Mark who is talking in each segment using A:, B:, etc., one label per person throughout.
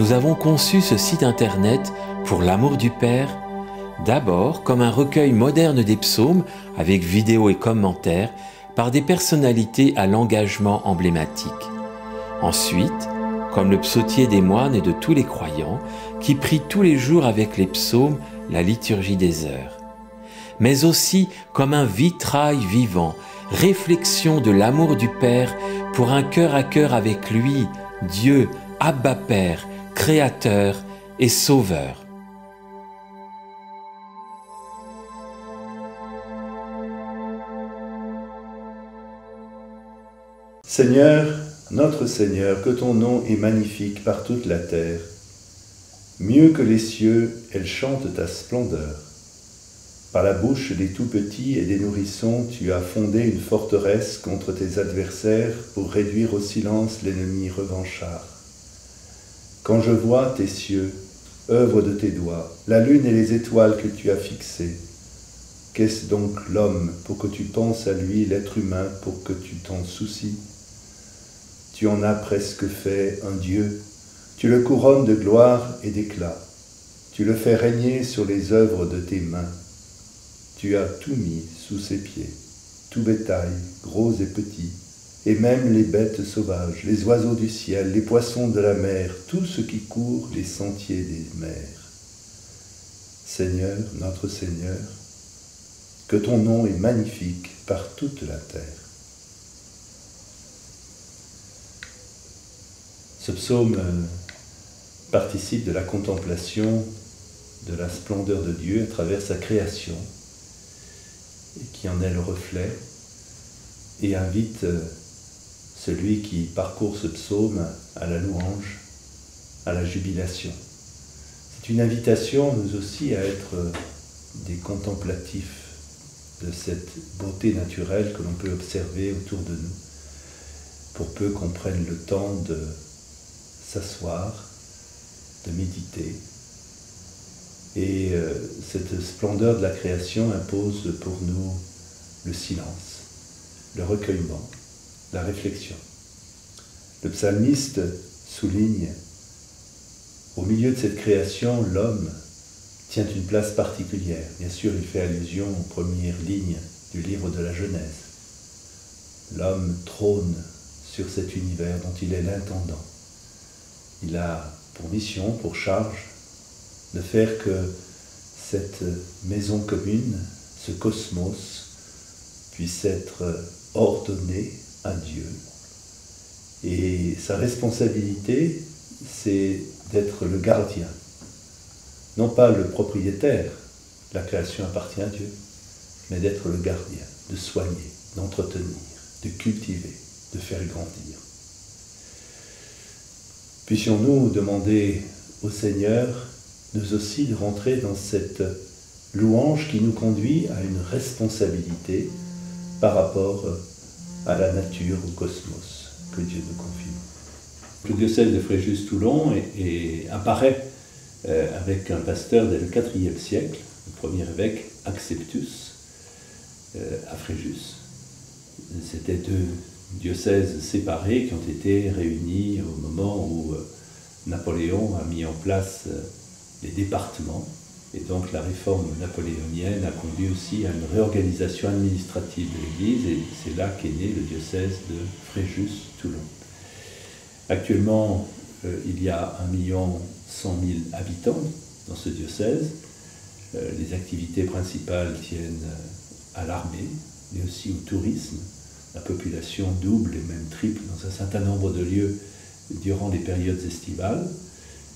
A: nous avons conçu ce site internet pour l'amour du Père, d'abord comme un recueil moderne des psaumes avec vidéos et commentaires par des personnalités à l'engagement emblématique. Ensuite, comme le psautier des moines et de tous les croyants qui prient tous les jours avec les psaumes la liturgie des heures. Mais aussi comme un vitrail vivant, réflexion de l'amour du Père pour un cœur à cœur avec lui, Dieu, Abba Père, Créateur et Sauveur.
B: Seigneur, notre Seigneur, que ton nom est magnifique par toute la terre. Mieux que les cieux, elle chante ta splendeur. Par la bouche des tout-petits et des nourrissons, tu as fondé une forteresse contre tes adversaires pour réduire au silence l'ennemi revanchard. Quand je vois tes cieux, œuvre de tes doigts, la lune et les étoiles que tu as fixées, qu'est-ce donc l'homme pour que tu penses à lui, l'être humain pour que tu t'en soucies? Tu en as presque fait un Dieu, tu le couronnes de gloire et d'éclat, tu le fais régner sur les œuvres de tes mains. Tu as tout mis sous ses pieds, tout bétail, gros et petit, et même les bêtes sauvages, les oiseaux du ciel, les poissons de la mer, tout ce qui court les sentiers des mers. Seigneur, notre Seigneur, que ton nom est magnifique par toute la terre. Ce psaume participe de la contemplation de la splendeur de Dieu à travers sa création, et qui en est le reflet, et invite celui qui parcourt ce psaume à la louange, à la jubilation. C'est une invitation, nous aussi, à être des contemplatifs de cette beauté naturelle que l'on peut observer autour de nous, pour peu qu'on prenne le temps de s'asseoir, de méditer. Et cette splendeur de la création impose pour nous le silence, le recueillement, la réflexion. Le psalmiste souligne, au milieu de cette création, l'homme tient une place particulière. Bien sûr, il fait allusion aux premières lignes du livre de la Genèse. L'homme trône sur cet univers dont il est l'intendant. Il a pour mission, pour charge, de faire que cette maison commune, ce cosmos, puisse être ordonné à Dieu. Et sa responsabilité, c'est d'être le gardien, non pas le propriétaire, la création appartient à Dieu, mais d'être le gardien, de soigner, d'entretenir, de cultiver, de faire grandir. Puissions-nous demander au Seigneur, nous aussi, de rentrer dans cette louange qui nous conduit à une responsabilité par rapport à la nature, au cosmos que Dieu nous confie. Le diocèse de Fréjus-Toulon apparaît avec un pasteur dès le IVe siècle, le premier évêque Acceptus à Fréjus. C'était deux diocèses séparés qui ont été réunis au moment où Napoléon a mis en place les départements. Et donc la réforme napoléonienne a conduit aussi à une réorganisation administrative de l'Église, et c'est là qu'est né le diocèse de Fréjus-Toulon. Actuellement, il y a 1 100 000 habitants dans ce diocèse. Les activités principales tiennent à l'armée, mais aussi au tourisme. La population double et même triple dans un certain nombre de lieux durant les périodes estivales.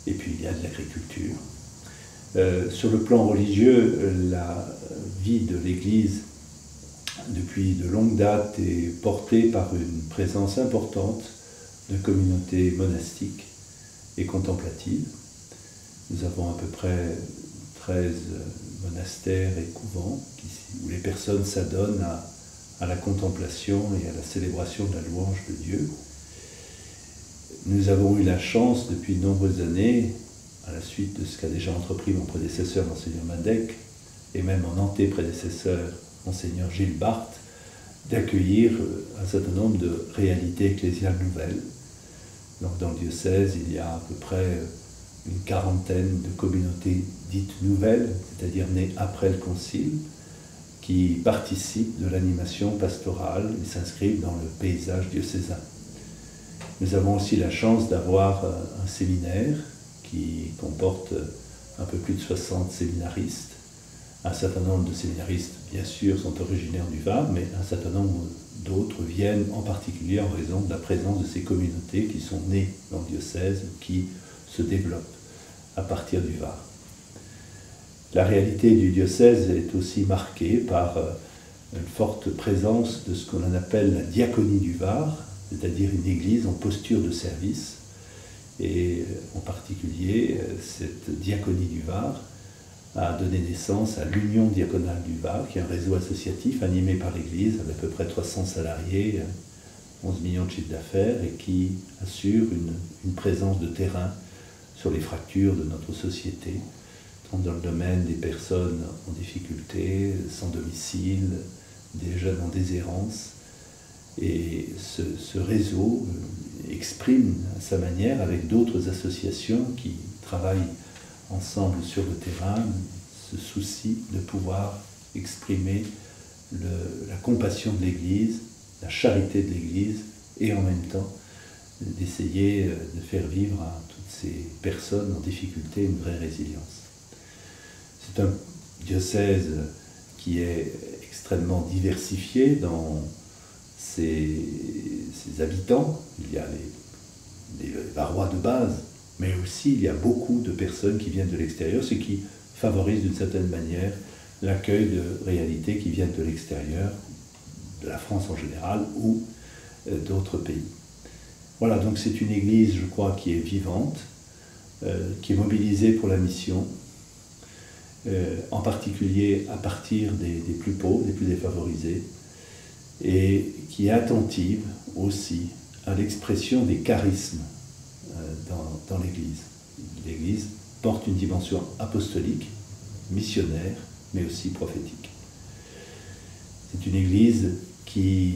B: Et puis il y a de l'agriculture. Sur le plan religieux, la vie de l'Église, depuis de longue date, est portée par une présence importante de communautés monastiques et contemplatives. Nous avons à peu près 13 monastères et couvents où les personnes s'adonnent à la contemplation et à la célébration de la louange de Dieu. Nous avons eu la chance depuis de nombreuses années, à la suite de ce qu'a déjà entrepris mon prédécesseur, Monseigneur Madec, et même mon anté-prédécesseur, Monseigneur Gilles Barthes, d'accueillir un certain nombre de réalités ecclésiales nouvelles. Donc dans le diocèse, il y a à peu près une quarantaine de communautés dites nouvelles, c'est-à-dire nées après le concile, qui participent de l'animation pastorale et s'inscrivent dans le paysage diocésain. Nous avons aussi la chance d'avoir un séminaire qui comporte un peu plus de 60 séminaristes. Un certain nombre de séminaristes, bien sûr, sont originaires du Var, mais un certain nombre d'autres viennent en particulier en raison de la présence de ces communautés qui sont nées dans le diocèse, qui se développent à partir du Var. La réalité du diocèse est aussi marquée par une forte présence de ce qu'on appelle la diaconie du Var, c'est-à-dire une église en posture de service. Et en particulier, cette diaconie du Var a donné naissance à l'Union diaconale du Var, qui est un réseau associatif animé par l'Église, avec à peu près 300 salariés, 11 millions de chiffres d'affaires, et qui assure une présence de terrain sur les fractures de notre société, tant dans le domaine des personnes en difficulté, sans domicile, des jeunes en déshérence. Et ce réseau exprime à sa manière, avec d'autres associations qui travaillent ensemble sur le terrain, ce souci de pouvoir exprimer la compassion de l'Église, la charité de l'Église, et en même temps d'essayer de faire vivre à toutes ces personnes en difficulté une vraie résilience. C'est un diocèse qui est extrêmement diversifié dans ses habitants. Il y a les Varois de base, mais aussi il y a beaucoup de personnes qui viennent de l'extérieur, ce qui favorise d'une certaine manière l'accueil de réalités qui viennent de l'extérieur, de la France en général, ou d'autres pays. Voilà, donc c'est une église, je crois, qui est vivante, qui est mobilisée pour la mission, en particulier à partir des plus pauvres, des plus défavorisés, et qui est attentive aussi à l'expression des charismes dans l'Église. L'Église porte une dimension apostolique, missionnaire, mais aussi prophétique. C'est une Église qui,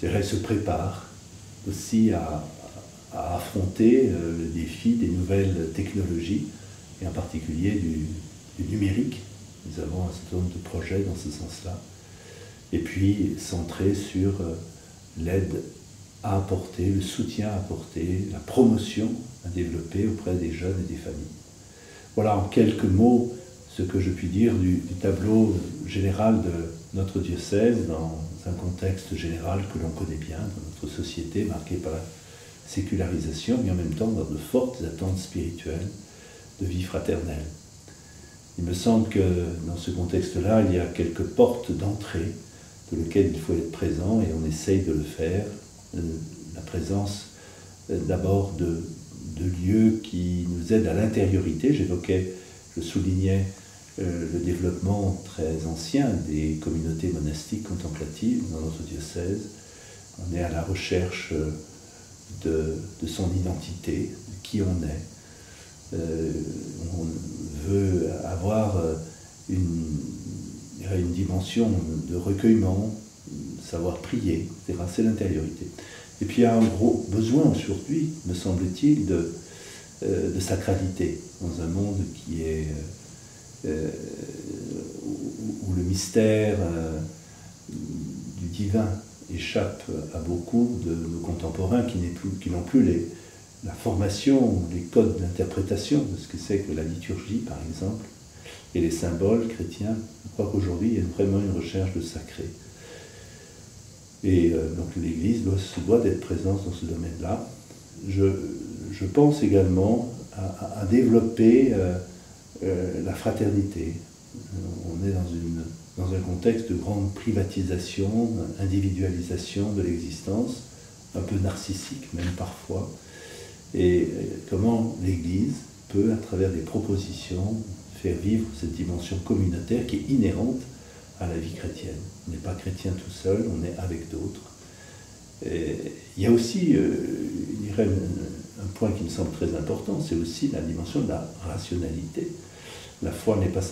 B: je dirais, se prépare aussi à affronter le défi des nouvelles technologies, et en particulier du numérique. Nous avons un certain nombre de projets dans ce sens-là. Et puis centré sur l'aide à apporter, le soutien à apporter, la promotion à développer auprès des jeunes et des familles. Voilà en quelques mots ce que je puis dire du tableau général de notre diocèse dans un contexte général que l'on connaît bien, dans notre société marquée par la sécularisation, mais en même temps dans de fortes attentes spirituelles de vie fraternelle. Il me semble que dans ce contexte-là, il y a quelques portes d'entrée de lesquelles il faut être présent, et on essaye de le faire. La présence d'abord de lieux qui nous aident à l'intériorité. Je soulignais le développement très ancien des communautés monastiques contemplatives dans notre diocèse. On est à la recherche de son identité, de qui on est. On veut avoir une dimension de recueillement, savoir prier, etc. C'est l'intériorité. Et puis il y a un gros besoin aujourd'hui, me semble-t-il, de sacralité, dans un monde qui est où le mystère du divin échappe à beaucoup de nos contemporains qui n'ont plus la formation, les codes d'interprétation de ce que c'est que la liturgie, par exemple, et les symboles chrétiens. Je crois qu'aujourd'hui, il y a vraiment une recherche de sacré. Et donc l'Église se doit d'être présente dans ce domaine-là. Je pense également à développer la fraternité. On est dans un contexte de grande privatisation, individualisation de l'existence, un peu narcissique même parfois. Et comment l'Église peut, à travers des propositions, faire vivre cette dimension communautaire qui est inhérente à la vie chrétienne. On n'est pas chrétien tout seul, on est avec d'autres. Il y a aussi, je dirais, un point qui me semble très important, c'est aussi la dimension de la rationalité. La foi n'est pas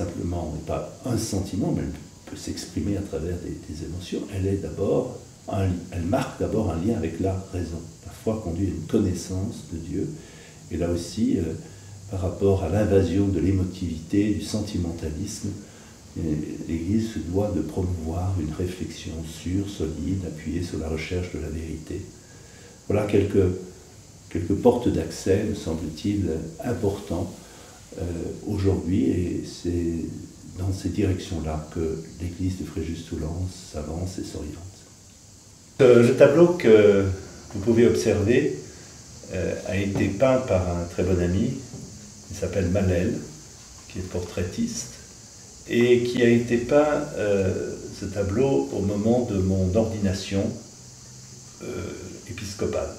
B: un sentiment, mais elle peut s'exprimer à travers des émotions. Elle marque d'abord un lien avec la raison. La foi conduit à une connaissance de Dieu. Et là aussi, par rapport à l'invasion de l'émotivité, du sentimentalisme. L'Église se doit de promouvoir une réflexion sûre, solide, appuyée sur la recherche de la vérité. Voilà quelques portes d'accès, me semble-t-il, importants aujourd'hui, et c'est dans ces directions-là que l'Église de Fréjus-Toulon s'avance et s'oriente. Le tableau que vous pouvez observer a été peint par un très bon ami, il s'appelle Malel, qui est portraitiste, et qui a été peint, ce tableau, au moment de mon ordination épiscopale.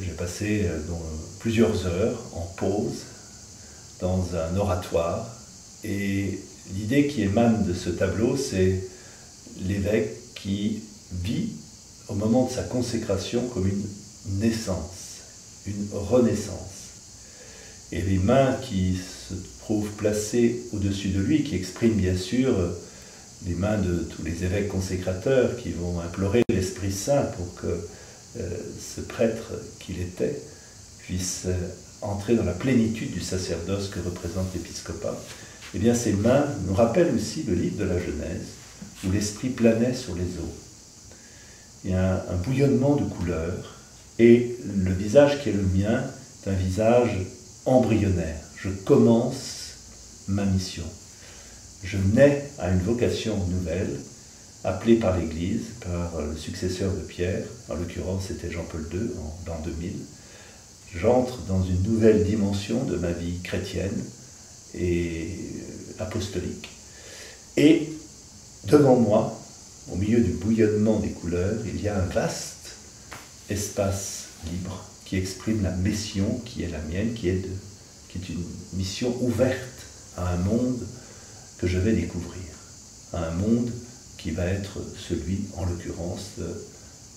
B: J'ai passé plusieurs heures en pause dans un oratoire, et l'idée qui émane de ce tableau, c'est l'évêque qui vit au moment de sa consécration comme une naissance, une renaissance. Et les mains qui se trouvent placées au-dessus de lui, qui expriment bien sûr les mains de tous les évêques consécrateurs qui vont implorer l'Esprit Saint pour que ce prêtre qu'il était puisse entrer dans la plénitude du sacerdoce que représente l'épiscopat. Eh bien, ces mains nous rappellent aussi le livre de la Genèse, où l'Esprit planait sur les eaux. Il y a un bouillonnement de couleurs, et le visage qui est le mien est un visage embryonnaire. Je commence ma mission. Je nais à une vocation nouvelle, appelé par l'Église, par le successeur de Pierre, en l'occurrence c'était Jean-Paul II en l'an 2000. J'entre dans une nouvelle dimension de ma vie chrétienne et apostolique. Et devant moi, au milieu du bouillonnement des couleurs, il y a un vaste espace libre qui exprime la mission qui est la mienne, qui est une mission ouverte à un monde que je vais découvrir, à un monde qui va être celui, en l'occurrence,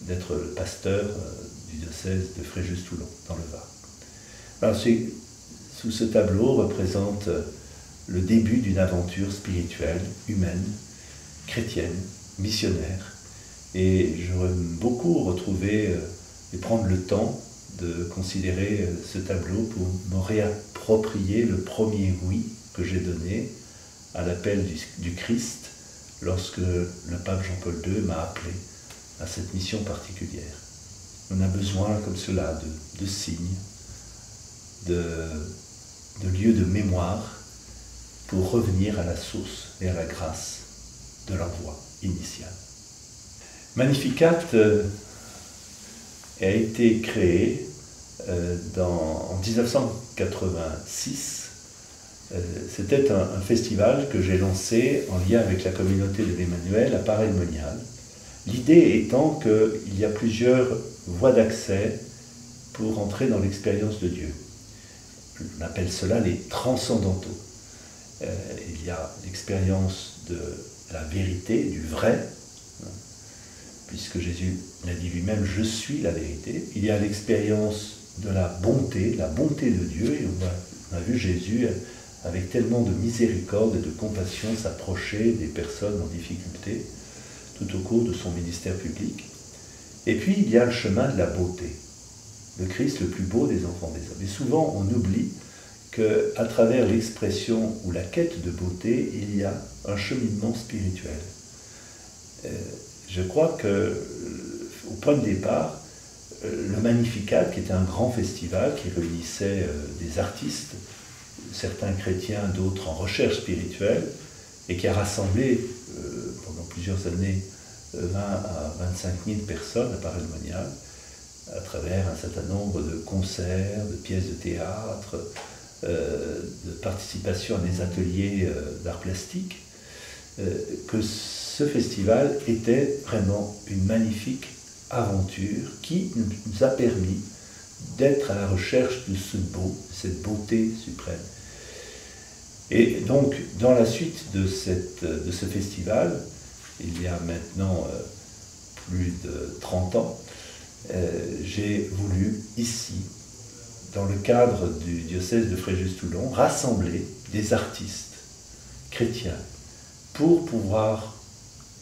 B: d'être le pasteur du diocèse de Fréjus-Toulon, dans le Var. Alors, sous ce tableau représente le début d'une aventure spirituelle, humaine, chrétienne, missionnaire. Et j'aurais beaucoup retrouvé et prendre le temps de considérer ce tableau pour me réapproprier le premier oui que j'ai donné à l'appel du Christ lorsque le pape Jean-Paul II m'a appelé à cette mission particulière. On a besoin comme cela de signes, de lieux de mémoire pour revenir à la source et à la grâce de l'envoi initial. Magnificat a été créé en 1986. C'était un festival que j'ai lancé en lien avec la communauté de l'Emmanuel à Paray-le-Monial. L'idée étant qu'il y a plusieurs voies d'accès pour entrer dans l'expérience de Dieu. On appelle cela les transcendantaux. Il y a l'expérience de la vérité, du vrai, puisque Jésus l'a dit lui-même, je suis la vérité. Il y a l'expérience de la bonté de Dieu, et on a vu Jésus avec tellement de miséricorde et de compassion s'approcher des personnes en difficulté tout au cours de son ministère public. Et puis il y a le chemin de la beauté, le Christ le plus beau des enfants des hommes. Et souvent on oublie qu'à travers l'expression ou la quête de beauté, il y a un cheminement spirituel. Je crois qu'au point de départ, le Magnificat, qui était un grand festival qui réunissait des artistes, certains chrétiens, d'autres en recherche spirituelle, et qui a rassemblé pendant plusieurs années 20 à 25 000 personnes à Paray-le-Monial, à travers un certain nombre de concerts, de pièces de théâtre, de participation à des ateliers d'art plastique, que ce festival était vraiment une magnifique aventure qui nous a permis d'être à la recherche de ce beau, cette beauté suprême. Et donc, dans la suite de ce festival, il y a maintenant plus de 30 ans, j'ai voulu ici, dans le cadre du diocèse de Fréjus-Toulon, rassembler des artistes chrétiens pour pouvoir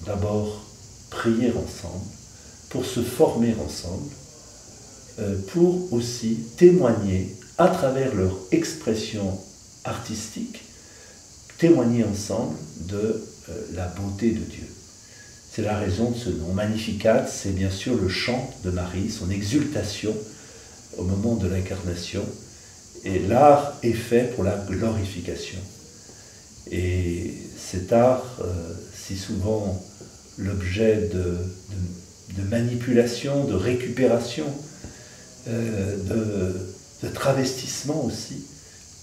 B: d'abord prier ensemble, pour se former ensemble, pour aussi témoigner à travers leur expression artistique, témoigner ensemble de la beauté de Dieu. C'est la raison de ce nom. Magnificat, c'est bien sûr le chant de Marie, son exultation au moment de l'incarnation. Et l'art est fait pour la glorification. Et cet art, si souvent l'objet de manipulation, de récupération, de travestissement aussi,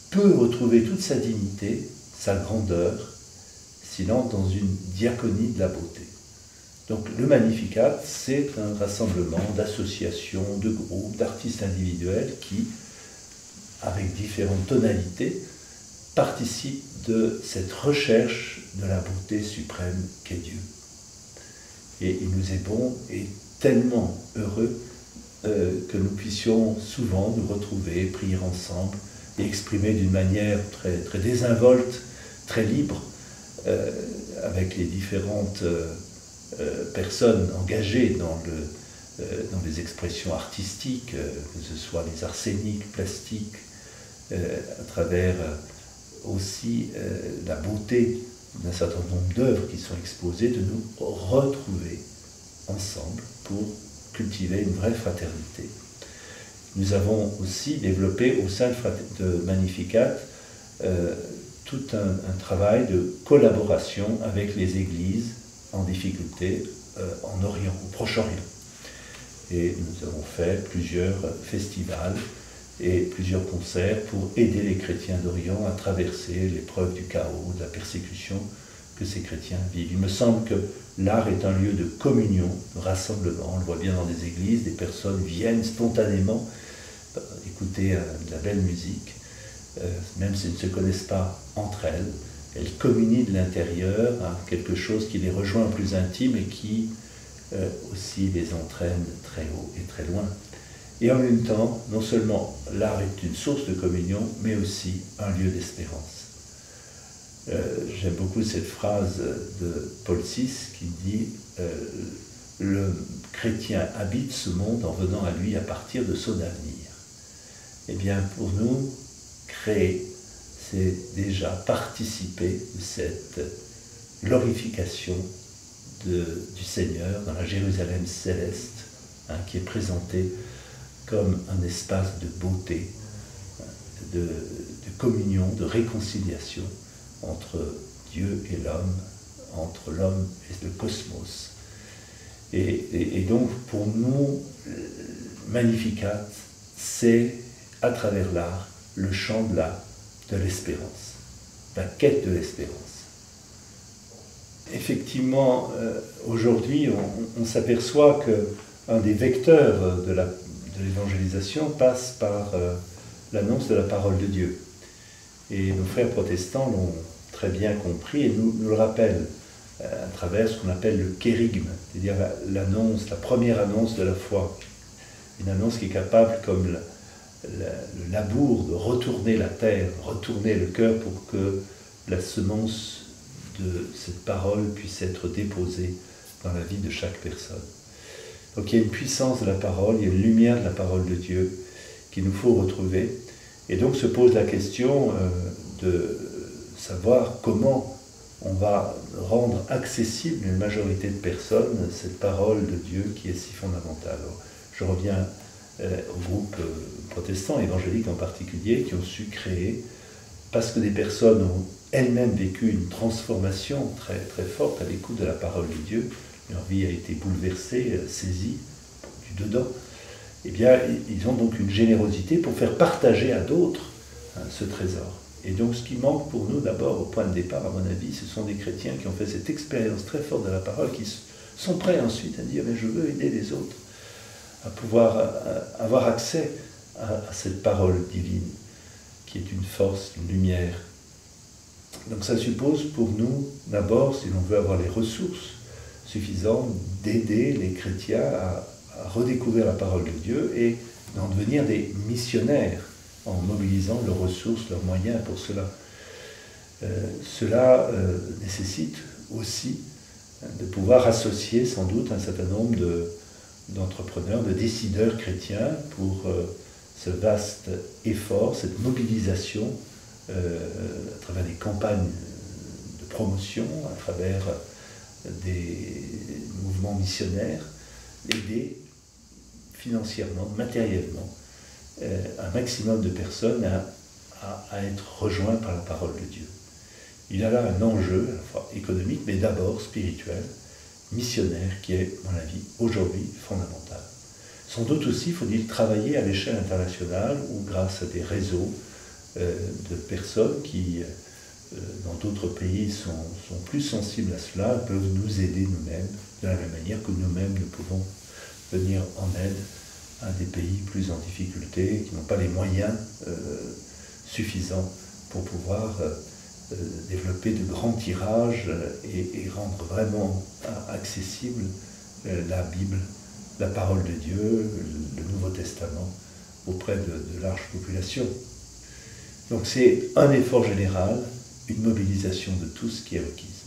B: peut retrouver toute sa dignité, sa grandeur, s'il entre dans une diaconie de la beauté. Donc le Magnificat, c'est un rassemblement d'associations, de groupes, d'artistes individuels qui, avec différentes tonalités, participent de cette recherche de la beauté suprême qu'est Dieu. Et il nous est bon et tellement heureux que nous puissions souvent nous retrouver, prier ensemble et exprimer d'une manière très, très désinvolte, très libre, avec les différentes personnes engagées dans les expressions artistiques, que ce soit les arséniques, plastiques, à travers aussi la beauté d'un certain nombre d'œuvres qui sont exposées, de nous retrouver ensemble pour cultiver une vraie fraternité. Nous avons aussi développé au sein de Magnificat tout un travail de collaboration avec les églises en difficulté en Orient, au Proche-Orient. Et nous avons fait plusieurs festivals et plusieurs concerts pour aider les chrétiens d'Orient à traverser l'épreuve du chaos, de la persécution que ces chrétiens vivent. Il me semble que l'art est un lieu de communion, de rassemblement. On le voit bien dans des églises, des personnes viennent spontanément écouter de la belle musique, même si elles ne se connaissent pas entre elles. Elles communient de l'intérieur à quelque chose qui les rejoint plus intime et qui aussi les entraîne très haut et très loin. Et en même temps, non seulement l'art est une source de communion, mais aussi un lieu d'espérance. J'aime beaucoup cette phrase de Paul VI qui dit « Le chrétien habite ce monde en venant à lui à partir de son avenir ». Eh bien, pour nous, créer, c'est déjà participer de cette glorification du Seigneur dans la Jérusalem céleste, qui est présentée comme un espace de beauté, de communion, de réconciliation entre Dieu et l'homme, entre l'homme et le cosmos. Et donc, pour nous, Magnificat, c'est, à travers l'art, le chant de l'espérance, la quête de l'espérance. Effectivement, aujourd'hui, on s'aperçoit qu'un des vecteurs de l'évangélisation passe par l'annonce de la parole de Dieu. Et nos frères protestants l'ont très bien compris et nous le rappellent à travers ce qu'on appelle le kérygme, c'est-à-dire l'annonce, la première annonce de la foi. Une annonce qui est capable, comme le labour, de retourner la terre, retourner le cœur pour que la semence de cette parole puisse être déposée dans la vie de chaque personne. Donc il y a une puissance de la parole, il y a une lumière de la parole de Dieu qu'il nous faut retrouver. Et donc se pose la question de savoir comment on va rendre accessible à une majorité de personnes cette parole de Dieu qui est si fondamentale. Alors, je reviens aux groupes protestants, évangéliques en particulier, qui ont su créer, parce que des personnes ont elles-mêmes vécu une transformation très, très forte à l'écoute de la parole de Dieu, leur vie a été bouleversée, saisie du dedans, eh bien, ils ont donc une générosité pour faire partager à d'autres ce trésor. Et donc, ce qui manque pour nous, d'abord, au point de départ, à mon avis, ce sont des chrétiens qui ont fait cette expérience très forte de la parole, qui sont prêts ensuite à dire « mais je veux aider les autres », à pouvoir avoir accès à cette parole divine, qui est une force, une lumière. Donc ça suppose pour nous, d'abord, si l'on veut avoir les ressources suffisantes, d'aider les chrétiens à redécouvrir la parole de Dieu et d'en devenir des missionnaires en mobilisant leurs ressources, leurs moyens pour cela. Cela nécessite aussi de pouvoir associer sans doute un certain nombre d'entrepreneurs, de décideurs chrétiens pour ce vaste effort, cette mobilisation à travers des campagnes de promotion, à travers des mouvements missionnaires, aider financièrement, matériellement, un maximum de personnes à être rejoints par la parole de Dieu. Il y a là un enjeu, à la fois économique, mais d'abord spirituel, missionnaire, qui est, à mon avis, aujourd'hui fondamental. Sans doute aussi, faut-il travailler à l'échelle internationale ou grâce à des réseaux de personnes qui, dans d'autres pays, sont plus sensibles à cela, peuvent nous aider nous-mêmes, de la même manière que nous-mêmes, nous pouvons venir en aide à des pays plus en difficulté, qui n'ont pas les moyens suffisants pour pouvoir développer de grands tirages et rendre vraiment accessible la Bible, la parole de Dieu, le Nouveau Testament, auprès de larges populations. Donc c'est un effort général, une mobilisation de tous qui est requise.